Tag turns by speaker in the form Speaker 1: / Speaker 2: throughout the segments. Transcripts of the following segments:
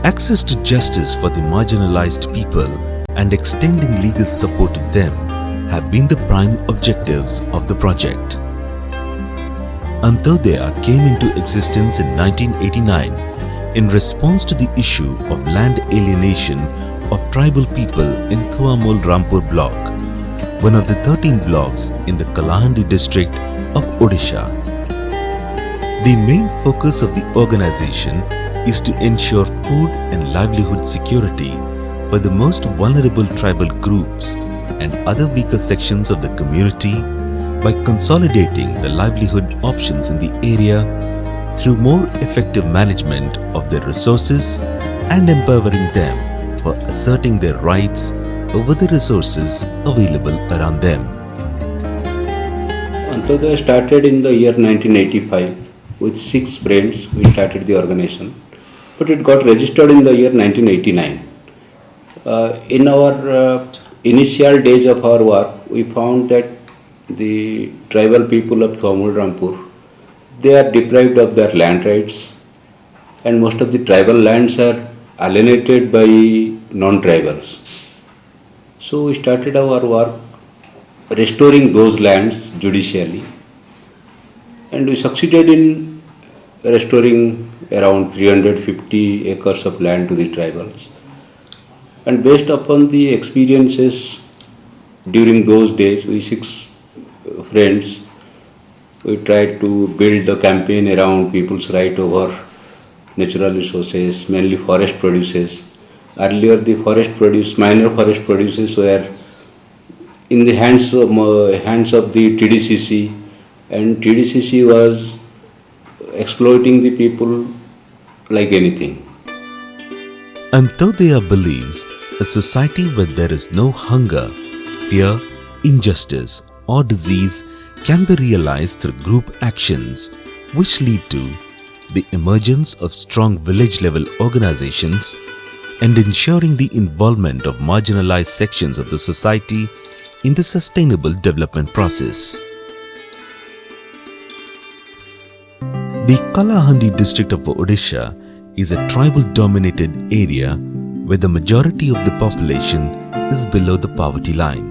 Speaker 1: Access to justice for the marginalized people and extending legal support to them have been the prime objectives of the project. Antodaya came into existence in 1989 in response to the issue of land alienation of tribal people in Thuamul Rampur block, one of the 13 blocks in the Kalahandi district of Odisha. The main focus of the organization is to ensure food and livelihood security for the most vulnerable tribal groups and other weaker sections of the community by consolidating the livelihood options in the area through more effective management of their resources and empowering them for asserting their rights over the resources available around them.
Speaker 2: Antodaya started in the year 1985 with 6 friends. We started the organization, but it got registered in the year 1989. In our initial days of our work, we found that the tribal people of Thuamul Rampur, they are deprived of their land rights, and most of the tribal lands are alienated by non-tribals. So we started our work restoring those lands judicially, and we succeeded in restoring around 350 acres of land to the tribals. And based upon the experiences during those days, we 6 friends, we tried to build the campaign around people's right over natural resources, mainly forest produces. Earlier the minor forest produces were in the hands of the TDCC, and TDCC was exploiting the people like anything.
Speaker 1: Antodaya believes a society where there is no hunger, fear, injustice or disease can be realized through group actions which lead to the emergence of strong village-level organizations and ensuring the involvement of marginalized sections of the society in the sustainable development process. The Kalahandi district of Odisha is a tribal-dominated area where the majority of the population is below the poverty line.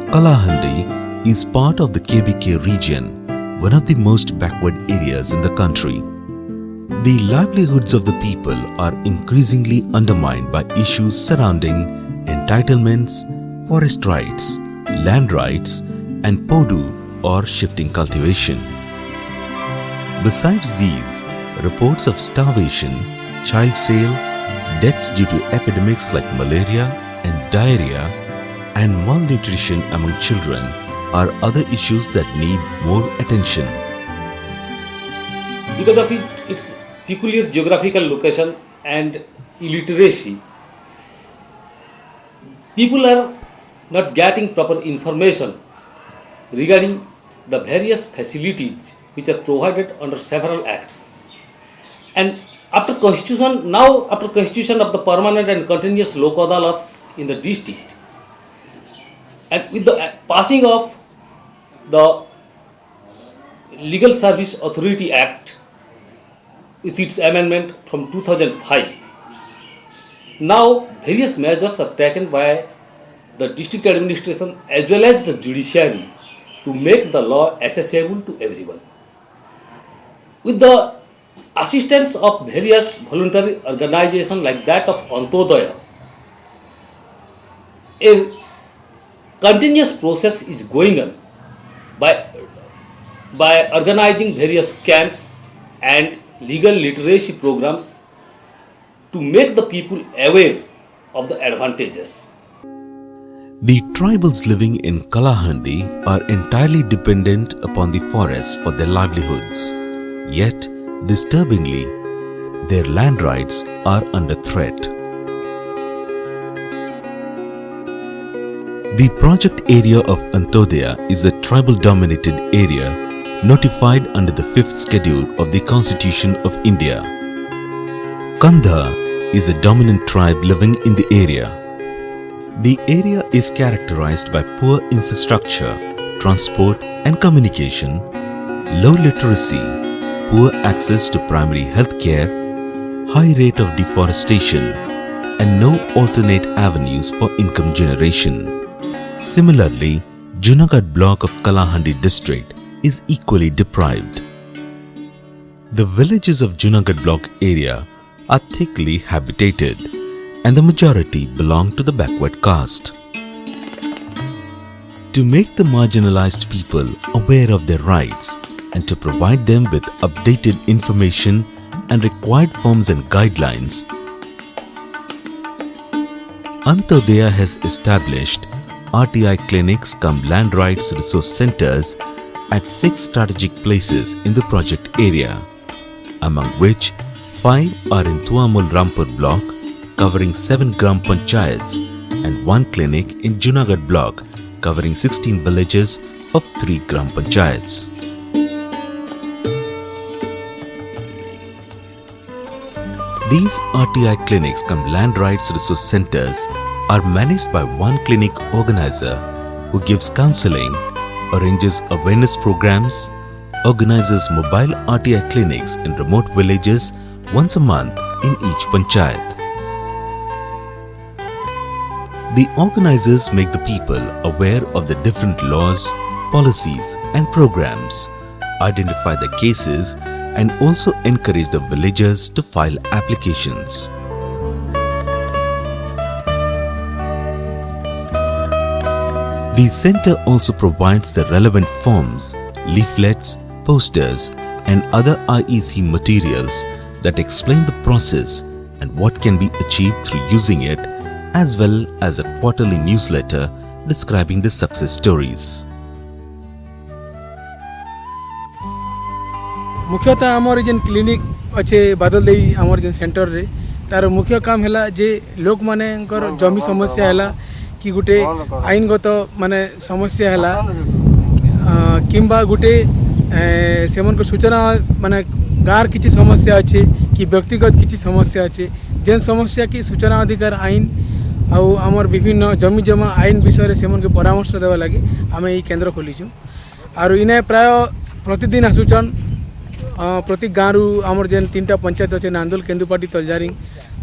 Speaker 1: Kalahandi is part of the KBK region, one of the most backward areas in the country. The livelihoods of the people are increasingly undermined by issues surrounding entitlements, forest rights, land rights, and podu or shifting cultivation. Besides these, reports of starvation, child sale, deaths due to epidemics like malaria and diarrhea, and malnutrition among children are other issues that need more attention.
Speaker 3: Because of its peculiar geographical location and illiteracy, people are not getting proper information regarding the various facilities which are provided under several acts. And after constitution of the permanent and continuous Lok Adalats in the district, and with the passing of the Legal Service Authority Act with its amendment from 2005, now various measures are taken by the district administration as well as the judiciary to make the law accessible to everyone. With the assistance of various voluntary organizations like that of Antodaya, a continuous process is going on by organizing various camps and legal literacy programs to make the people aware of the advantages.
Speaker 1: The tribals living in Kalahandi are entirely dependent upon the forests for their livelihoods. Yet, disturbingly, their land rights are under threat. The project area of Antodaya is a tribal-dominated area notified under the 5th schedule of the Constitution of India. Kandha is a dominant tribe living in the area. The area is characterized by poor infrastructure, transport and communication, low literacy, poor access to primary health care, high rate of deforestation, and no alternate avenues for income generation. Similarly, Junagadh block of Kalahandi district is equally deprived. The villages of Junagadh block area are thickly habitated and the majority belong to the backward caste. To make the marginalized people aware of their rights and to provide them with updated information and required forms and guidelines, Antodaya has established RTI clinics cum land rights resource centers at 6 strategic places in the project area, among which 5 are in Thuamul Rampur block covering 7 Gram Panchayats and 1 clinic in Junagadh block covering 16 villages of 3 Gram Panchayats. These RTI clinics cum land rights resource centers are managed by one clinic organizer who gives counseling, arranges awareness programs, organizes mobile RTI clinics in remote villages once a month in each panchayat. The organizers make the people aware of the different laws, policies and programs, identify the cases and also encourage the villagers to file applications. The center also provides the relevant forms, leaflets, posters and other IEC materials that explain the process and what can be achieved through using it, as well as a quarterly newsletter describing the success stories.
Speaker 4: मुख्यतः आमर जेन clinic अच्छे बादल देई आमर जेन centre रे तार मुख्य काम हैला जे लोक मानेकर जमी समस्या हैला कि गुटे आईनगत माने समस्या हैला किंबा गुटे सेमन को सूचना माने गार किछि समस्या अच्छे कि व्यक्तिगत किछि समस्या अच्छे जेन समस्या की सूचना अधिकार आईन आउ आमर विभिन्न जमी जमा आईन विषय रे सेमन के परामर्श देवा लागि आमे ई केंद्र खोलिछु आरो इने प्राय प्रतिदिन आसुचन प्रति गाँव आमर जेन 3टा पंचायत अच्छे नांदोल केन्दुपाटी तलजारी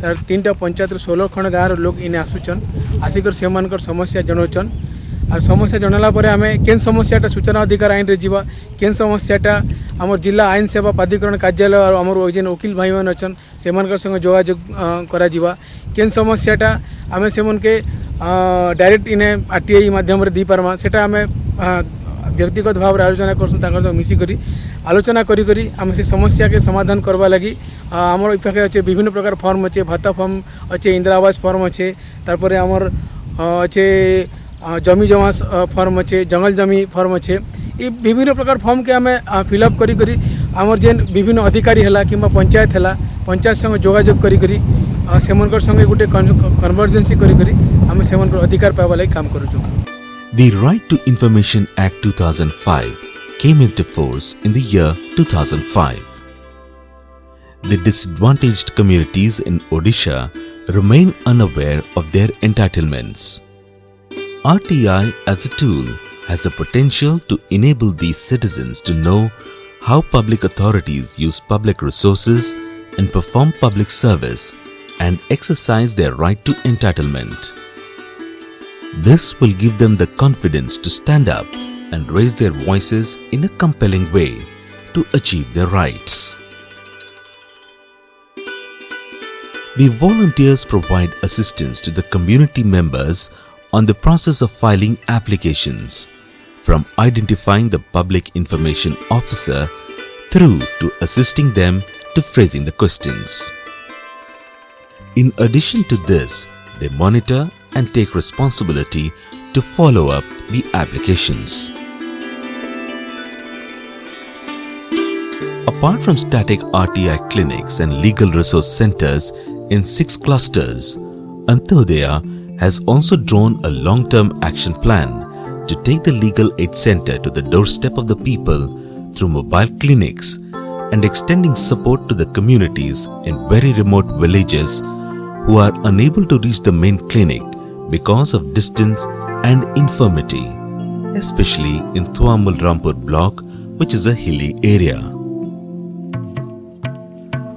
Speaker 4: तार 3टा पंचायत 16 खंड गाँव लोक इने आसुचन आसिकर सेमानकर समस्या जनाउछन और समस्या जनाला परे आमे केन समस्याटा सूचना अधिकार आईन रे जीवा केन समस्याटा आमर जिला आईन सेवा प्राधिकरण कार्यालय और आमर जेन वकील भाई मान अछन सेमानकर संग जोगाजोग करा जीवा केन समस्याटा आमे सेमन के डायरेक्ट इने आरटीआई माध्यम रे दी परमा सेटा आमे व्यक्तिगत भाव रे आलोचना करसु ताकर संग मिसी करी आलोचना करी करी आम से समस्या के समाधान करवा लगी आमर पाखे अच्छे विभिन्न प्रकार फॉर्म अच्छे भाता फॉर्म अच्छे इंदिरा आवास फॉर्म अच्छे तारपरे आमर अच्छे जमी जमा फॉर्म अच्छे जंगल जमी फॉर्म अच्छे ये विभिन्न प्रकार फॉर्म के आमे फिलअप करी करी आमर जेन विभिन्न अधिकारी हैला किंबा पंचायत हैला पंचायत संग जोगाजोग करी करी सेमनकर संगे गुटे कन्वर्जेंसी करी करी आमे सेमनकर अधिकार पावा लागि काम करूछु।
Speaker 1: The Right to Information Act 2005 came into force in the year 2005. The disadvantaged communities in Odisha remain unaware of their entitlements. RTI as a tool has the potential to enable these citizens to know how public authorities use public resources and perform public service and exercise their right to entitlement. This will give them the confidence to stand up and raise their voices in a compelling way to achieve their rights. The volunteers provide assistance to the community members on the process of filing applications, from identifying the public information officer through to assisting them to phrasing the questions. In addition to this, they monitor and take responsibility to follow up the applications. Apart from static RTI clinics and legal resource centers in 6 clusters, Antodaya has also drawn a long-term action plan to take the legal aid center to the doorstep of the people through mobile clinics and extending support to the communities in very remote villages who are unable to reach the main clinic because of distance and infirmity, especially in Thuamul Rampur block, which is a hilly area.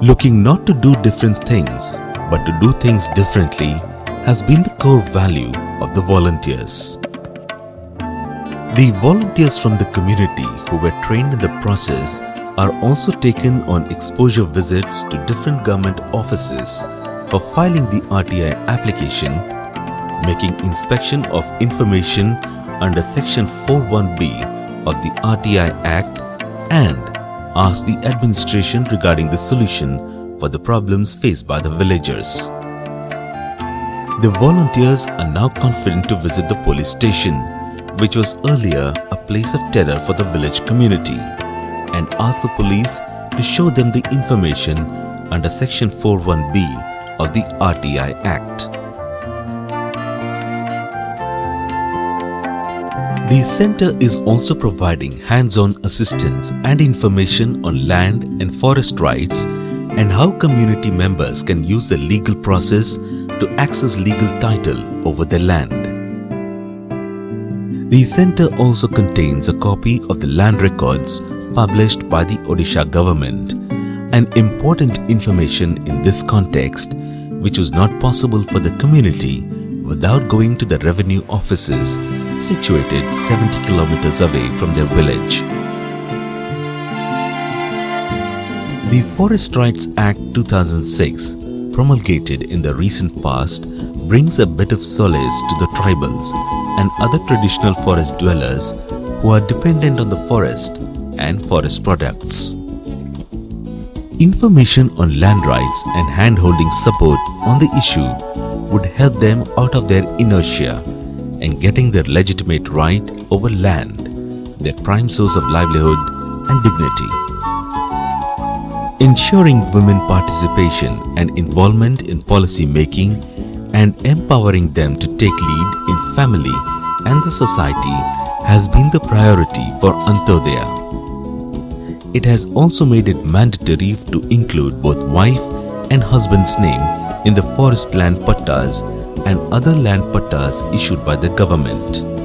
Speaker 1: Looking not to do different things, but to do things differently has been the core value of the volunteers. The volunteers from the community who were trained in the process are also taken on exposure visits to different government offices for filing the RTI application, making inspection of information under Section 41B of the RTI Act, and ask the administration regarding the solution for the problems faced by the villagers. The volunteers are now confident to visit the police station, which was earlier a place of terror for the village community, and ask the police to show them the information under Section 41B of the RTI Act. The center is also providing hands-on assistance and information on land and forest rights and how community members can use the legal process to access legal title over their land. The center also contains a copy of the land records published by the Odisha government, an important information in this context which was not possible for the community without going to the revenue offices situated 70 kilometers away from their village. The Forest Rights Act 2006, promulgated in the recent past, brings a bit of solace to the tribals and other traditional forest dwellers who are dependent on the forest and forest products. Information on land rights and hand-holding support on the issue would help them out of their inertia and getting their legitimate right over land, their prime source of livelihood and dignity. Ensuring women participation and involvement in policy making and empowering them to take lead in family and the society has been the priority for Antodaya. It has also made it mandatory to include both wife and husband's name in the forest land pattas and other land pattas issued by the government.